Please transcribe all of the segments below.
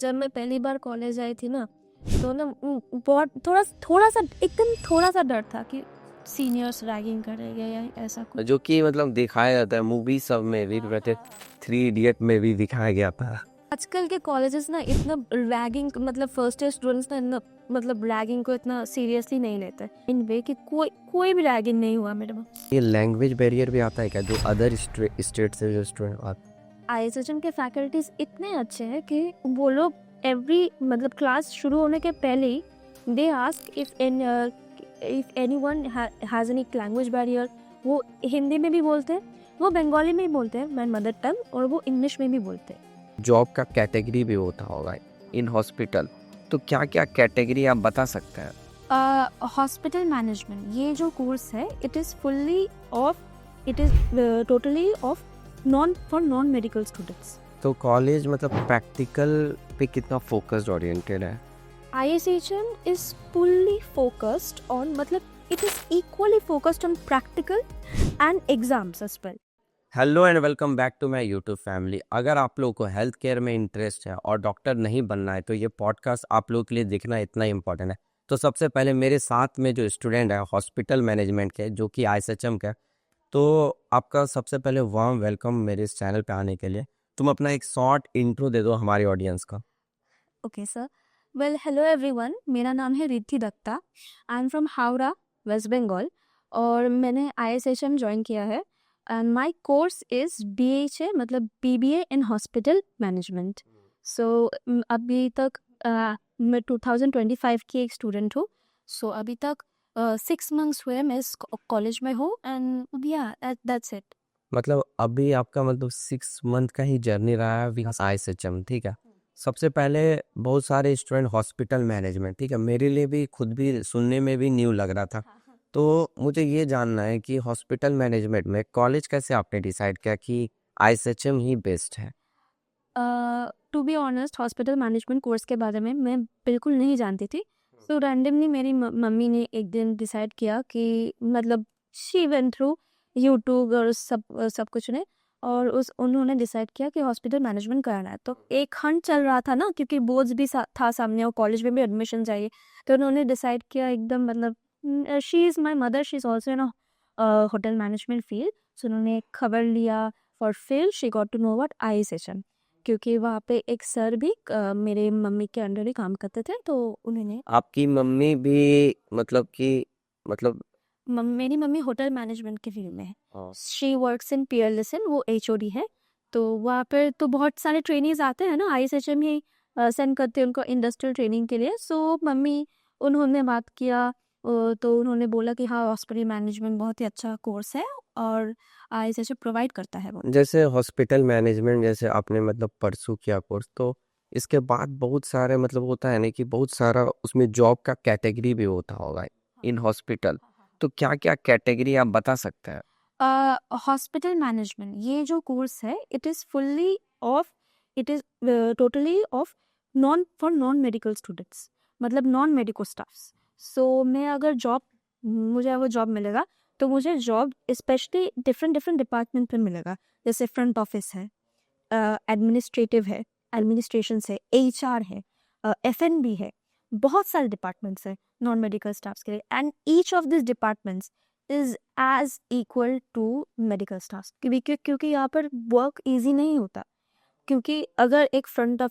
जब मैं पहली बार कॉलेज आई थी ना, तो ना बहुत थोड़ा सा डर था कि सीनियर्स रैगिंग करेंगे या ऐसा कुछ। जो कि मतलब दिखाया जाता है मूवी सब में भी, वैसे 3 इडियट में भी दिखाया गया था। आजकल के कॉलेजेस ना इतना रैगिंग, मतलब फर्स्ट ईयर स्टूडेंट्स ना इतना मतलब रैगिंग को इतना सीरियसली नहीं लेते इन वे कि कोई भी रैगिंग नहीं हुआ मेरे में। ये लैंग्वेज बैरियर भी आता है क्या, जो अदर स्टेट से जो स्टूडेंट आते? आईएसएचएम के फैकल्टीज इतने अच्छे हैं कि वो लोग एवरी मतलब क्लास शुरू होने के पहले ही they ask if anyone has any language barrier. वो हिंदी में भी बोलते हैं, वो बंगाली में भी बोलते हैं, माय मदर टंग, और वो इंग्लिश में भी बोलते हैं। जॉब का कैटेगरी भी होता होगा इन हॉस्पिटल, तो क्या क्या कैटेगरी आप बता सकते हैं? हॉस्पिटल मैनेजमेंट ये जो कोर्स है, it is totally off non medical students. तो कॉलेज मतलब प्रैक्टिकल पे कितना फोकस्ड ओरिएंटेड है? ISHM is fully focused on, मतलब it is equally focused on practical and exams as well. Hello and welcome back to my YouTube family. अगर आप लोगों को हेल्थ केयर में इंटरेस्ट है और डॉक्टर नहीं बनना है तो ये पॉडकास्ट आप लोगों के लिए देखना इतना इंपॉर्टेंट है। तो सबसे पहले मेरे साथ में जो स्टूडेंट है हॉस्पिटल मैनेजमेंट के, जो कि ISHM का, तो आपका सबसे पहले वार्म वेलकम मेरे इस चैनल पे आने के लिए। तुम अपना एक शॉर्ट इंट्रो दे दो हमारी ऑडियंस का। Okay sir. Well, hello everyone. मेरा नाम है Riddhi Datta. I am from Howrah, West Bengal, और मैंने ISHM ज्वाइन किया है। And my course is BHA, मतलब BBA in hospital management. So अभी तक मैं 2025 की एक स्टूडेंट हूँ। सो अभी तक 6 मंथ्स हुए मैं इस कॉलेज में हूँ, एंड या दैट्स इट। मतलब अभी आपका मतलब 6 मंथ का ही जर्नी रहा है विकास ISHM, ठीक है। सबसे पहले बहुत सारे स्टूडेंट हॉस्पिटल मैनेजमेंट, ठीक है, मेरे लिए भी खुद भी सुनने में भी न्यू लग रहा था। तो मुझे ये जानना है कि हॉस्पिटल मैनेजमेंट में कॉलेज कैसे आपने डिसाइड किया कि ISHM ही बेस्ट है? To be honest, hospital management course के बारे में मैं बिल्कुल नहीं जानती थी। तो रैंडमली मेरी मम्मी ने एक दिन डिसाइड किया कि मतलब शी वेंट थ्रू यूट्यूब और सब कुछ ने, और उन्होंने डिसाइड किया कि हॉस्पिटल मैनेजमेंट करना है। तो एक हंट चल रहा था ना, क्योंकि बोर्ड्स भी था सामने और कॉलेज में भी एडमिशन चाहिए। तो उन्होंने डिसाइड किया एकदम, मतलब she is my mother, she is also in hotel management field. So उन्होंने खबर लिया for field, she got to know what ISHM, क्योंकि वहाँ पे एक सर भी मेरे मम्मी के अंडर ही काम करते थे, तो उन्होंने आपकी मम्मी भी मतलब कि मतलब मेरी मम्मी होटल मैनेजमेंट के फील्ड में है। हाँ। शी वर्क्स इन PLSN, वो HOD है। तो वहाँ पर तो बहुत सारे ट्रेनीज आते हैं ना, ISHM ही सेंड करते हैं उनको इंडस्ट्रियल ट्रेनिंग के लिए। सो मम्मी, उन्होंने बात किया, तो उन्होंने बोला कि हाँ, हॉस्पिटल मैनेजमेंट बहुत ही अच्छा कोर्स है और ISHM प्रोवाइड करता है वो। जैसे हॉस्पिटल मैनेजमेंट जैसे आपने मतलब परसू किया कोर्स, तो इसके बाद बहुत सारे मतलब होता है ना कि बहुत सारा उसमें जॉब का कैटेगरी भी होता होगा इन हॉस्पिटल, तो क्या क्या कैटेगरी आप बता सकते हैं? हॉस्पिटल मैनेजमेंट ये जो कोर्स है, it is totally off non medical students, मतलब नॉन मेडिकल स्टाफ्स। सो मैं अगर मुझे वो जॉब मिलेगा, तो मुझे जॉब स्पेशली डिफरेंट डिपार्टमेंट में मिलेगा। जैसे फ्रंट ऑफिस है, एडमिनिस्ट्रेटिव है, एडमिनिस्ट्रेशन है, HR है, F&B है, बहुत सारे डिपार्टमेंट्स हैं नॉन मेडिकल स्टाफ्स के लिए। And each of this departments is as equal to medical staff, क्योंकि यहाँ पर वर्क इजी नहीं होता। क्योंकि अगर एक फ्रंट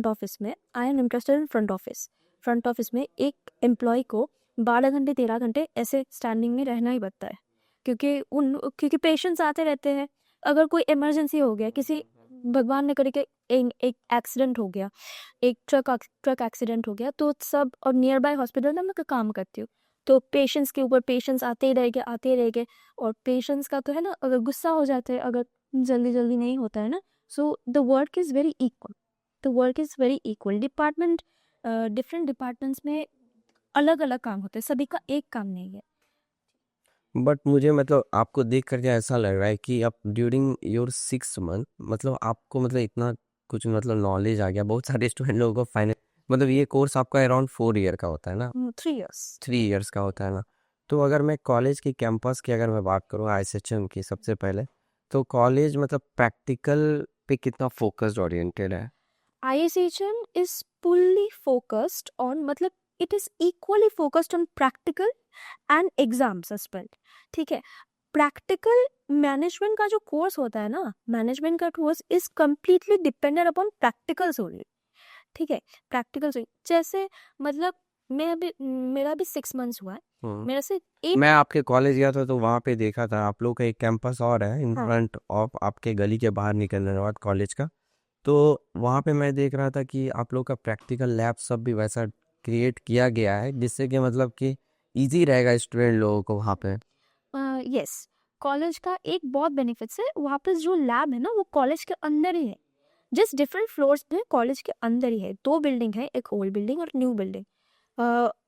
ऑफिस में, I am interested in front office में एक एम्प्लॉय को 12 घंटे 13 घंटे ऐसे स्टैंडिंग में रहना ही पड़ता है, क्योंकि पेशेंट्स आते रहते हैं। अगर कोई इमरजेंसी हो गया, किसी भगवान ने करे कि एक एक्सीडेंट हो गया, एक ट्रक एक्सीडेंट हो गया, तो सब, और नियर बाय हॉस्पिटल में मैं काम करती हूँ, तो पेशेंट्स के ऊपर पेशेंट्स आते ही रहेंगे। और पेशेंट्स का तो है ना, अगर गुस्सा हो जाते हैं, अगर जल्दी नहीं होता है ना, so the work is very equal. Different departments में अलग अलग काम होते हैं, सभी का एक काम नहीं है। बट मुझे मतलब आपको देख करके ऐसा लग रहा है कि आप ड्यूरिंग योर 6 मंथ मतलब आपको मतलब इतना कुछ मतलब नॉलेज आ गया। बहुत सारे स्टूडेंट लोगों को फाइनल मतलब ये कोर्स आपका अराउंड 4 ईयर का होता है ना? 3 years। 3 ईयर्स का होता है ना? तो अगर मैं कॉलेज की कैंपस की अगर मैं बात करूँ ISHM की सबसे पहले, तो कॉलेज मतलब प्रैक्टिकल पे कितना फोकस्ड ओरिएंटेड है? ISHM is fully focused on, मतलब it is equally focused on practical and exams as well. ठीक है, प्रैक्टिकल मैनेजमेंट का जो कोर्स होता है ना, मैनेजमेंट का course is completely dependent upon practicals only. ठीक है, प्रैक्टिकल्स जैसे मतलब मैं अभी मेरा अभी 6 मंथ्स हुआ है, मेरा से एक मैं आपके कॉलेज गया था तो वहाँ पे देखा था आप लोग का एक कैंपस और है इन हाँ फ्रंट ऑफ आपके गली के बाहर निकलने के बाद कॉलेज का, तो वहाँ पे मैं देख रहा था कि आप लोग का प्रैक्टिकल लैब सब भी वैसा क्रिएट किया गया है जिससे कि मतलब कि इजी रहेगा स्टूडेंट लोगों को वहाँ पे. यस, कॉलेज का एक बहुत बेनिफिट्स है, वहाँ पे जो लैब है ना वो कॉलेज के अंदर ही है, जस्ट डिफरेंट फ्लोर्स में कॉलेज के अंदर ही है. 2 बिल्डिंग है, एक ओल्ड बिल्डिंग और न्यू बिल्डिंग.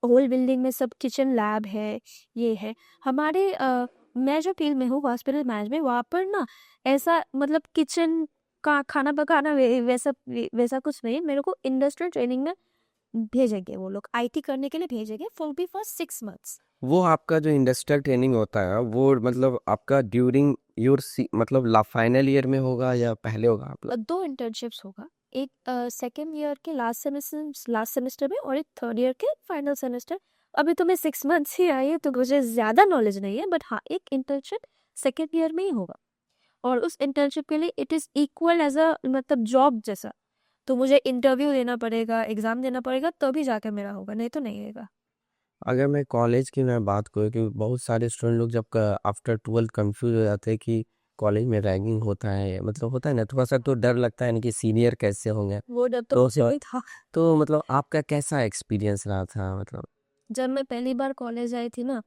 ओल्ड बिल्डिंग में सब किचन लैब है, ये है हमारे मैं जो फील्ड में हूँ हॉस्पिटल मैनेजमेंट, वहाँ पर ना ऐसा मतलब किचन का खाना पकाना वैसा कुछ नहीं. मेरे को इंडस्ट्रियल ट्रेनिंग में भेजेंगे वो लोग, IT करने के लिए भेजेंगे फॉर 6 मंथ्स. वो आपका जो इंडस्ट्रियल ट्रेनिंग होता है वो मतलब आपका ड्यूरिंग योर मतलब फाइनल ईयर में होगा या पहले होगा आप लोग? 2 इंटर्नशिप्स होगा, एक सेकेंड ईयर के लास्ट सेमेस्टर में और एक थर्ड ईयर के फाइनल सेमेस्टर. अभी तो मैं 6 मंथ्स ही आई है तो मुझे ज़्यादा नॉलेज नहीं है, बट हाँ एक इंटर्नशिप सेकेंड ईयर में ही होगा. और उस इंटर्नशिप के लिए it is equal as a मतलब जॉब जैसा, तो मुझे इंटरव्यू देना पड़ेगा, एग्ज़ाम देना पड़ेगा, तभी जाकर मेरा होगा, नहीं तो नहीं होगा. अगर मैं कॉलेज की मैं बात करूँ कि बहुत सारे स्टूडेंट लोग जब आफ्टर 12th कंफ्यूज हो जाते हैं कि कॉलेज में रैगिंग होता है, मतलब होता है ना थोड़ा सा तो डर लगता है ना कि सीनियर कैसे होंगे. वो डर तो तो मुझे भी था. तो मतलब आपका कैसा एक्सपीरियंस रहा था मतलब? जब मैं पहली बार कॉलेज आई थी ना,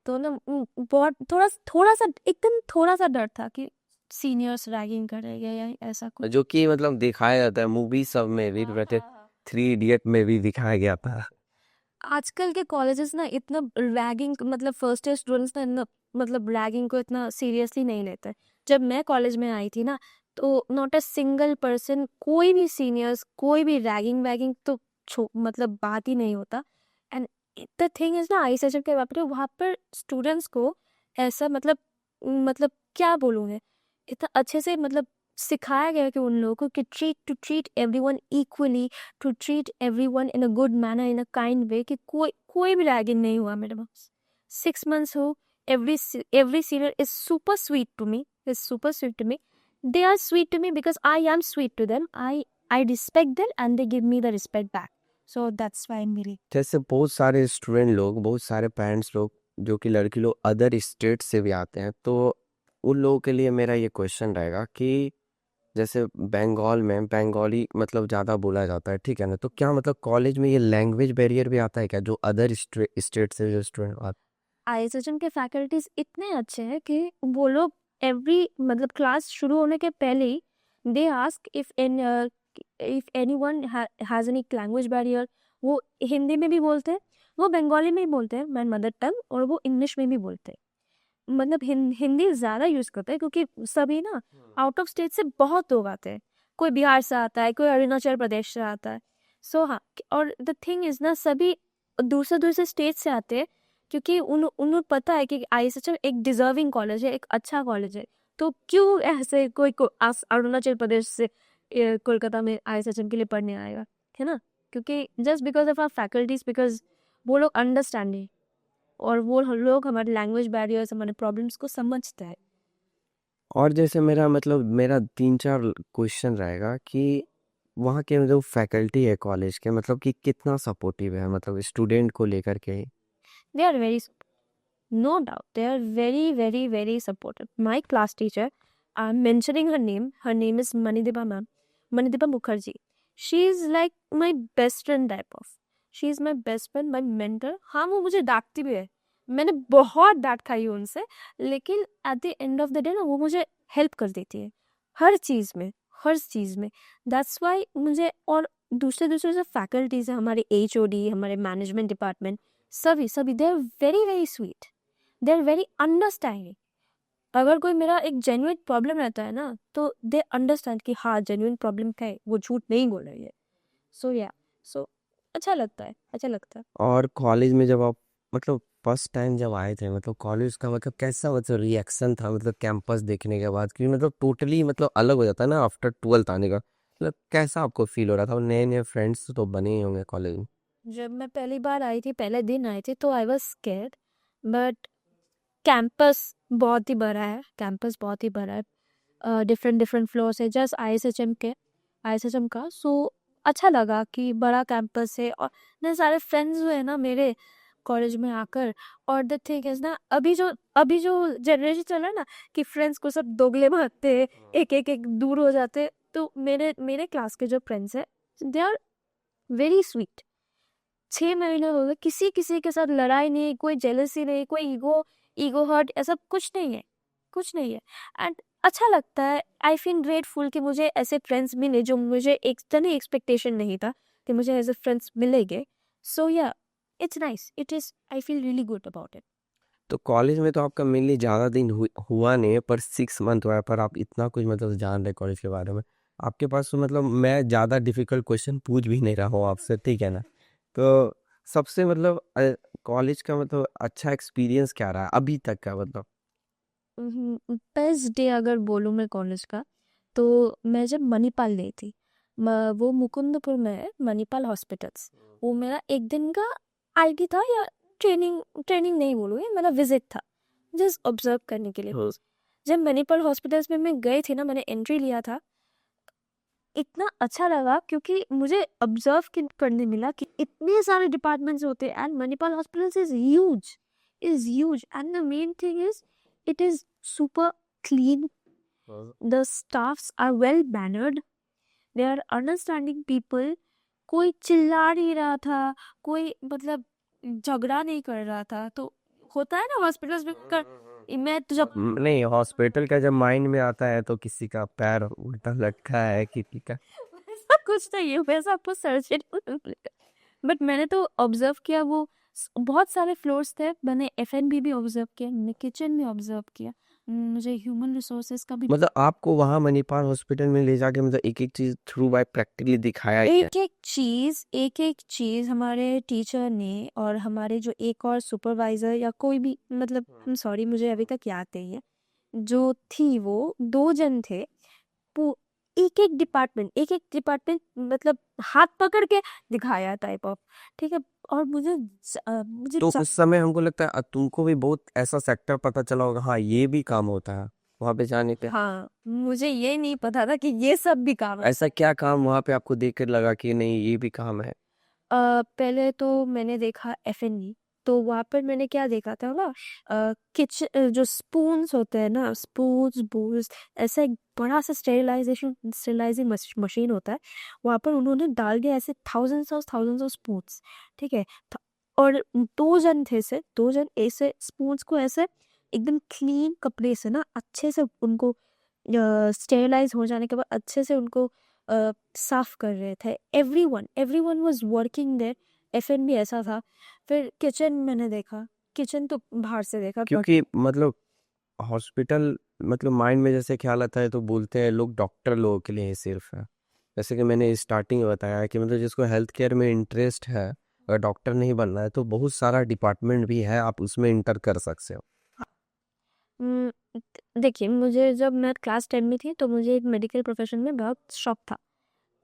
तो ना बहुत थोड़ा सा एकदम थोड़ा सा डर था कि सीनियर्स रैगिंग करेंगे या ऐसा कुछ. जो कि मतलब दिखाया जाता है मूवी सब में भी, हाँ वैसे हाँ हाँ. 3 इडियट में भी दिखाया गया था. आजकल के कॉलेजेस ना इतना रैगिंग मतलब फर्स्ट ईयर स्टूडेंट्स ना इतना मतलब रैगिंग को इतना सीरियसली नहीं लेते. जब मैं कॉलेज में आई थी ना, तो नॉट अ सिंगल पर्सन, कोई भी सीनियर्स, कोई भी रैगिंग वैगिंग तो मतलब बात ही नहीं होता. एंड द थिंग इज ना, ISHM के वहाँ पर स्टूडेंट्स को ऐसा मतलब क्या बोलूँ मैं, इतना अच्छे से मतलब सिखाया गया कि उन लोगों को कि treat everyone equally, to treat everyone in a good manner, in a kind way, कि कोई भी रैगिंग नहीं हुआ मेरे पास. 6 मंथ्स हो, every senior is super sweet to me, they are sweet to me because I am sweet to them. I respect them and they give me the respect back, so that's why I'm really. जैसे बहुत सारे student लोग, बहुत सारे parents लोग जो कि लड़की लोग अदर स्टेट से भी आते हैं, तो उन लोगों के लिए मेरा ये क्वेश्चन रहेगा कि जैसे बंगाल में बंगाली मतलब ज़्यादा बोला जाता है, ठीक है ना, तो क्या मतलब कॉलेज में ये लैंग्वेज बैरियर भी आता है क्या जो अदर स्टेट से जो स्टूडेंट आते ISHM के फैकल्टीज इतने अच्छे हैं कि वो लोग एवरी मतलब क्लास शुरू होने के पहले ही they ask if anyone has any language barrier. वो हिंदी में भी बोलते हैं, वो बंगाली में भी बोलते हैं, माय मदर टंग, और वो इंग्लिश में भी बोलते हैं. मतलब हिंदी ज़्यादा यूज़ करते हैं क्योंकि सभी ना आउट ऑफ स्टेट से बहुत लोग आते हैं. कोई बिहार से आता है, कोई अरुणाचल प्रदेश से आता है. सो हाँ, और द थिंग इज़ ना, सभी दूसरे दूसरे स्टेट से आते हैं क्योंकि उन्हें पता है कि ISHM एक डिजर्विंग कॉलेज है, एक अच्छा कॉलेज है. तो क्यों ऐसे अरुणाचल प्रदेश से कोलकाता में ISHM के लिए पढ़ने आएगा, है ना? क्योंकि just because of our faculties, because वो लोग अंडरस्टैंडिंग, और वो लोग हमारे लैंग्वेज बैरियर्स, हमारे प्रॉब्लम्स को समझते हैं. और जैसे मेरा मतलब मेरा 3-4 क्वेश्चन रहेगा कि वहाँ के जो फैकल्टी है कॉलेज के मतलब कि कितना सपोर्टिव है मतलब स्टूडेंट को लेकर के? They are very, no doubt, they are very supportive. My class teacher, I'm mentioning her name. Her name is Manidipa ma'am, Manidipa Mukherjee. She is like my best friend type of. She is my best friend, my mentor. हाँ, वो मुझे डांटती भी है, मैंने बहुत डांट खाई है उनसे, लेकिन at the end of the day ना वो मुझे हेल्प कर देती है हर चीज़ में, हर चीज़ में. दैट्स वाई मुझे, और दूसरे दूसरे जो फैकल्टीज हैं, हमारे HOD, हमारे मैनेजमेंट डिपार्टमेंट, सभी they are very sweet, they are very understanding. अगर कोई मेरा एक जेन्युइन प्रॉब्लम रहता है ना, तो दे अंडरस्टैंड कि हाँ जेन्युइन प्रॉब्लम क्या है, वो झूठ नहीं बोल रही है. सो या, सो अच्छा लगता है, अच्छा लगता है. और कॉलेज में जब आप मतलब फर्स्ट टाइम जब आए थे मतलब कॉलेज का मतलब कैसा मतलब रिएक्शन था मतलब कैंपस देखने के बाद, क्योंकि मतलब टोटली मतलब अलग हो जाता है ना आफ्टर 12th आने का. मतलब कैसा आपको फील हो रहा था? और नए नए फ्रेंड्स तो बने ही होंगे कॉलेज में। जब मैं पहली बार आई थी, पहले दिन आई थी, तो I was scared, but campus बहुत ही बड़ा है, कैंपस बहुत ही बड़ा है, डिफरेंट डिफरेंट फ्लोर्स है, जस्ट आईएसएचएम का। सो अच्छा लगा कि बड़ा कैंपस है, और इतने सारे फ्रेंड्स हुए ना मेरे कॉलेज में आकर। और द थिंग इज ना, अभी जो जनरेशन चल रहा है ना, कि फ्रेंड्स को सब दोगले मारते हैं, एक दूर हो जाते हैं। तो मेरे मेरे क्लास के जो फ्रेंड्स है, दे आर वेरी स्वीट। 6 महीने हो गए, किसी किसी के साथ लड़ाई नहीं, कोई जेलसी नहीं, कोई ईगो हर्ट, ऐसा कुछ नहीं है, कुछ नहीं है। एंड अच्छा लगता है, आई फील ग्रेटफुल कि मुझे ऐसे फ्रेंड्स मिले, जो मुझे एक तनी एक्सपेक्टेशन नहीं था कि मुझे ऐसे फ्रेंड्स मिलेंगे। सो या, it's nice, it is, I feel really good about it. तो कॉलेज में तो आपका मेनली ज़्यादा दिन हुआ नहीं है, पर 6 मंथ हुआ है, पर आप इतना कुछ मतलब जान रहे कॉलेज के बारे में। आपके पास तो मतलब मैं ज़्यादा डिफिकल्ट क्वेश्चन पूछ भी नहीं रहा हूँ आपसे, ठीक है ना? तो सबसे मतलब कॉलेज का मतलब अच्छा एक्सपीरियंस क्या रहा है अभी तक का मतलब? बेस्ट डे अगर बोलूँ मैं कॉलेज का, तो मैं जब मणिपाल गई थी, वो मुकुंदपुर में है, मणिपाल हॉस्पिटल्स। वो मेरा एक दिन का आईटी था, या ट्रेनिंग ट्रेनिंग नहीं बोलूँगी, मेरा विजिट था, जस्ट ऑब्जर्व करने के लिए हाँ। बस। जब मणिपाल हॉस्पिटल्स में मैं गई थी ना, मैंने एंट्री लिया था, इतना अच्छा लगा, क्योंकि मुझे ऑब्जर्व करने मिला कि इतने सारे डिपार्टमेंट्स होते हैं, and Manipal hospitals is huge, and the main thing is, it is super clean, हाँ। the staffs are well mannered, they are understanding people। कोई चिल्ला नहीं रहा था, कोई मतलब झगड़ा नहीं कर रहा था। तो होता है ना हॉस्पिटल्स में कर, मैं तो जब नहीं, हॉस्पिटल का जब माइंड में आता है तो किसी का पैर उल्टा लटका है, किसी का। वैसा कुछ नहीं है, वैसा आपको सर्जरी, बट मैंने तो ऑब्जर्व किया, वो बहुत सारे फ्लोर्स थे, मैंने एफएनबी भी ऑब्जर्व किया, मैंने किचन भी ऑब्जर्व किया, मुझे ह्यूमन रिसोर्सेज का भी मतलब आपको वहाँ मणिपाल हॉस्पिटल में ले जाके मतलब एक एक चीज थ्रू बाय प्रैक्टिकली दिखाया ही है। एक एक चीज हमारे टीचर ने, और हमारे जो एक और सुपरवाइजर या कोई भी, मतलब हम सॉरी, मुझे अभी तक याद नहीं है, जो थी वो 2 जन थे। पू- एक एक डिपार्टमेंट मतलब हाथ पकड़ के दिखाया टाइप ऑफ, ठीक है। और मुझे तो उस समय हमको लगता है तुमको भी बहुत ऐसा सेक्टर पता चला होगा, हाँ ये भी काम होता है वहाँ पे जाने पे। हाँ, मुझे ये नहीं पता था कि ये सब भी काम है। ऐसा क्या काम वहाँ पे आपको देख कर लगा कि नहीं ये भी काम है? पहले तो मैंने देखा एफएनई, तो वहाँ पर मैंने क्या देखा था ना, किचन जो स्पून्स होते हैं ना, स्पून्स बोल्स, ऐसा एक बड़ा सा स्टेरिलाइजिंग मशीन होता है, वहाँ पर उन्होंने डाल दिया ऐसे थाउजेंड्स ऑफ स्पून्स, ठीक है। और 2 जन थे, से 2 जन ऐसे स्पून्स को ऐसे एकदम क्लीन कपड़े से ना, अच्छे से उनको स्टेरिलाइज हो जाने के बाद अच्छे से उनको साफ कर रहे थे। Everyone was working there. FNB ऐसा था। फिर किचन मैंने देखा, किचन तो बाहर से देखा, बट क्योंकि मतलब हॉस्पिटल मतलब माइंड में जैसे ख्याल आता है तो बोलते हैं लोग डॉक्टर लोगों के लिए ही सिर्फ है। जैसे कि मैंने स्टार्टिंग में बताया कि मतलब जिसको हेल्थ केयर में इंटरेस्ट है, अगर डॉक्टर नहीं बनना है तो बहुत सारा डिपार्टमेंट भी है, आप उसमें इंटर कर सकते हो। हम्म, देखिए, मुझे जब मैं क्लास 10 में थी, तो मुझे मेडिकल प्रोफेशन में बहुत शौक था,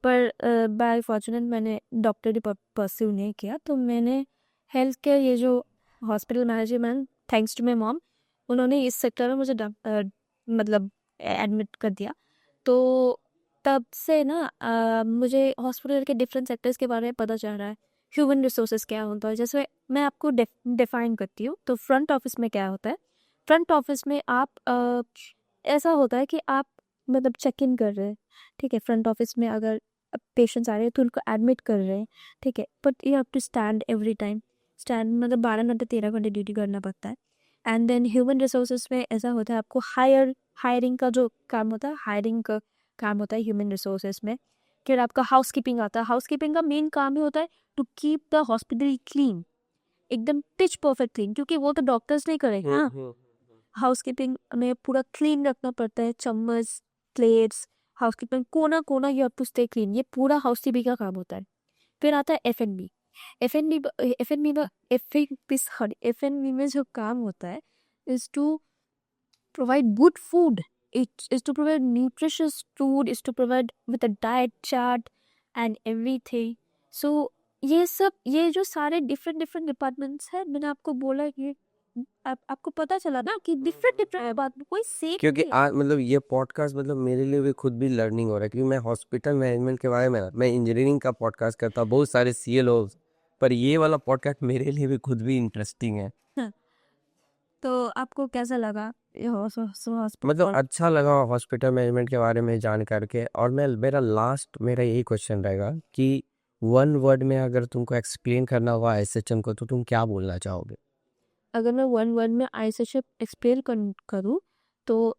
पर बाय फॉर्चुनेट मैंने डॉक्टरी परस्यू नहीं किया, तो मैंने हेल्थ केयर, ये जो hospital management, thanks to my mom, उन्होंने इस सेक्टर में मुझे मतलब एडमिट कर दिया। तो तब से ना मुझे हॉस्पिटल के डिफरेंट सेक्टर्स के बारे में पता चल रहा है, ह्यूमन रिसोर्सेज क्या होता है। जैसे मैं आपको डिफाइन करती हूँ, तो फ्रंट ऑफिस में क्या होता है। फ्रंट ऑफिस में आप ऐसा होता है कि आप मतलब चेक इन कर रहे हैं, ठीक है। फ्रंट ऑफिस में अगर पेशेंट्स आ रहे हैं, तो उनको एडमिट कर रहे हैं, ठीक है, but you have to stand every time, stand मतलब 12 घंटे 13 घंटे ड्यूटी करना पड़ता है। एंड देन ह्यूमन रिसोर्सेज में ऐसा होता है, आपको हायरिंग का जो काम होता है, हायरिंग का काम होता है ह्यूमन रिसोर्सेज में। फिर आपका हाउसकीपिंग आता है, हाउसकीपिंग का मेन काम ही होता है to keep the hospital clean, एकदम पिच परफेक्ट क्लीन, क्योंकि वो तो डॉक्टर्स नहीं करेंगे ना। हाउसकीपिंग में पूरा क्लीन रखना पड़ता है, चम्मच, प्लेट्स, हाउसकीपिंग कोना कोना, you have to stay clean, ये पूरा हाउसकीपिंग का काम होता है। फिर आता है एफएनबी। एफएनबी एफएनबी में एफएनबी में जो काम होता है, is to provide good food it is to provide nutritious food, is to provide with a diet chart and everything. So ये जो सारे डिफरेंट डिफरेंट डिपार्टमेंट्स है, मैंने आपको बोला कि आपको पता चला ना कि डिफरेंट डिफरेंट बात कोई सेम क्योंकि मतलब ये पॉडकास्ट मतलब मेरे लिए भी खुद भी लर्निंग हो रहा है, क्योंकि मैं हॉस्पिटल मैनेजमेंट के बारे में मैं इंजीनियरिंग का पॉडकास्ट करता हूँ, बहुत सारे CLO, पर ये वाला पॉडकास्ट मेरे लिए भी खुद भी इंटरेस्टिंग है। तो आपको कैसा लगा मतलब अच्छा लगा हॉस्पिटल मैनेजमेंट के बारे में जान करके। और मेरा यही क्वेश्चन रहेगा कि 1 वर्ड में अगर तुमको एक्सप्लेन करना होगा SHM को, तो तुम क्या बोलना चाहोगे? अगर मैं 1 वर्ड में ISHM एक्सप्लेन करूँ तो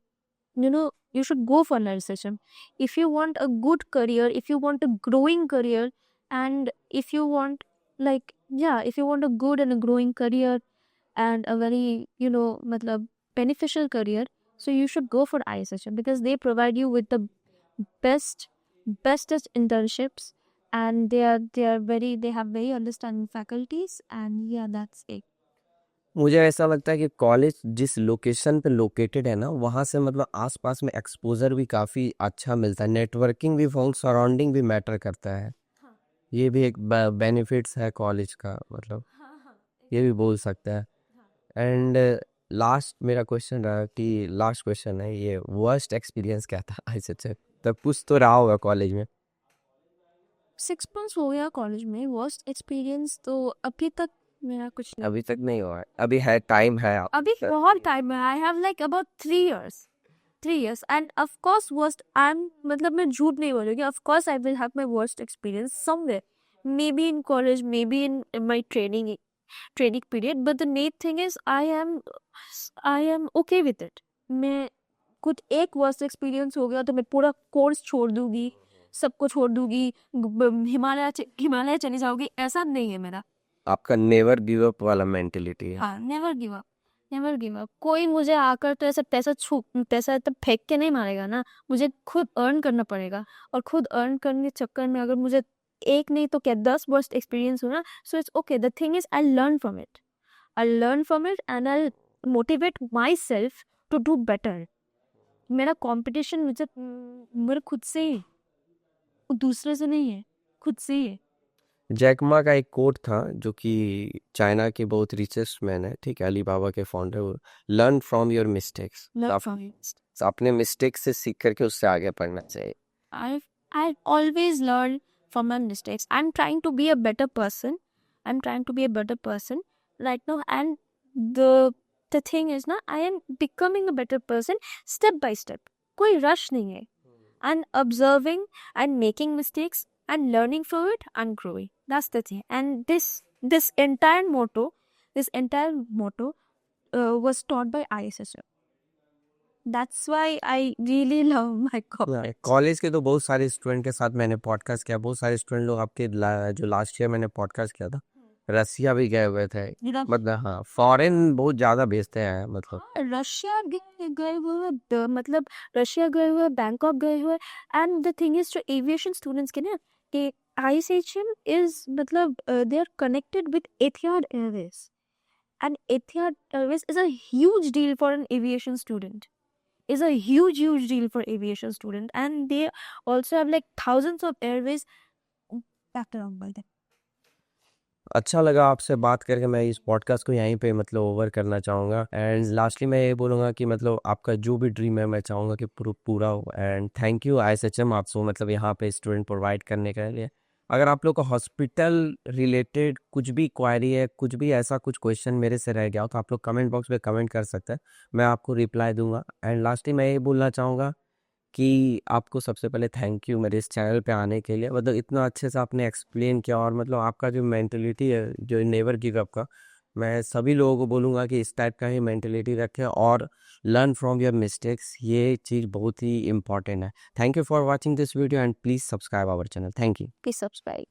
you should go for an ISHM if you want a good career, if you want a growing career, and if you want if you want a good and a growing career and a very matlab beneficial career, so you should go for ISHM because they provide you with the bestest internships, and they have very understanding faculties, and yeah, that's it. मुझे ऐसा लगता है कि college जिस location पे located है ना, वहाँ से मतलब आसपास में एक्सपोजर भी काफ़ी अच्छा मिलता है, नेटवर्किंग भी, बहुत सराउंडिंग भी मैटर करता है। ये भी एक बेनिफिट्स है कॉलेज का, मतलब ये भी बोल सकते हैं। एंड लास्ट मेरा क्वेश्चन रहा कि लास्ट क्वेश्चन है ये, वर्स्ट एक्सपीरियंस क्या था ऐसे तब कुछ तो रहा होगा कॉलेज में? 6 months हो गया कॉलेज में। वर्स्ट एक्सपीरियंस तो अभी तक मेरा कुछ नहीं। अभी तक नहीं हुआ है, अभी है, टाइम है। अभी बहुत टाइम है। I have like about 3 years end of course worst मतलब मैं झूठ नहीं बोलूँगी, of course I will have my worst experience somewhere, may be in college, may be in my training period, but the main thing is I am okay with it. मैं कुछ एक worst experience हो गया तो मैं पूरा course छोड़ दूंगी, सबको छोड़ दूंगी, हिमालय चली जाऊंगी, ऐसा नहीं है मेरा। आपका नेवर गिव अप वाला मेंटेलिटी है। हाँ, नेवर गिव अप। कोई मुझे आकर तो ऐसा पैसा तो फेंक के नहीं मारेगा ना, मुझे खुद अर्न करना पड़ेगा। और खुद अर्न करने के चक्कर में अगर मुझे एक नहीं तो क्या 10 वर्स्ट एक्सपीरियंस हो ना, so it's okay. The thing is I learn from it and I motivate myself to do better. मेरा कंपटीशन मेरे खुद से ही, दूसरे से नहीं है, खुद से ही है। जैकमा का एक कोट था जो कि चाइना के बहुत रिचेस्ट मैन है, ठीक है, अलीबाबा के founder, learn from your mistakes. अपने मिस्टेक से सीख करके उससे आगे बढ़ना चाहिए। I always learn from my mistakes. I'm trying to be a better person right now, and the thing is ना, I am becoming a better person step by step. कोई rush नहीं है, and observing and making mistakes and learning from it and growing. That's the thing. And this entire motto was taught by ISSM. That's why I really love my college. College के तो बहुत सारे student के साथ मैंने podcast किया, बहुत सारे स्टूडेंट लोग आपके जो लास्ट ईयर मैंने पॉडकास्ट किया था, रसिया भी गए हुए थे, मतलब हाँ, फॉरेन बहुत ज़्यादा भेजते हैं, मतलब रशिया गए हुए, मतलब रशिया गए हुए, बैंकॉक गए हुए। एंड द थिंग इज, जो एविएशन स्टूडेंट्स के ना, कि ISHM इज मतलब they are connected with Etihad airways, and Etihad airways is a huge deal for an aviation student, is a huge deal for aviation student, and they also have like thousands of airways backed around by them. अच्छा लगा आपसे बात करके। मैं इस podcast को यहीं पे मतलब ओवर करना चाहूँगा। एंड लास्टली मैं ये बोलूँगा कि मतलब आपका जो भी ड्रीम है, मैं चाहूँगा कि पूरा हो। एंड थैंक यू ISHM आपको मतलब यहाँ पे स्टूडेंट प्रोवाइड करने के लिए। अगर आप लोग को हॉस्पिटल रिलेटेड कुछ भी क्वायरी है, कुछ भी ऐसा कुछ क्वेश्चन मेरे से रह गया हो, तो आप लोग कमेंट बॉक्स में कमेंट कर सकते हैं, मैं आपको रिप्लाई दूंगा। एंड लास्टली मैं ये बोलना चाहूँगा कि आपको सबसे पहले थैंक यू मेरे इस चैनल पे आने के लिए। मतलब इतना अच्छे से आपने एक्सप्लेन किया, और मतलब आपका जो मेंटलिटी है, जो नेवर गिव अप का, मैं सभी लोगों को बोलूँगा कि इस टाइप का ही मेंटलिटी रखें और लर्न फ्रॉम योर मिस्टेक्स। ये चीज़ बहुत ही इंपॉर्टेंट है। Thank you for watching this video and please subscribe our channel. Thank you. Please subscribe.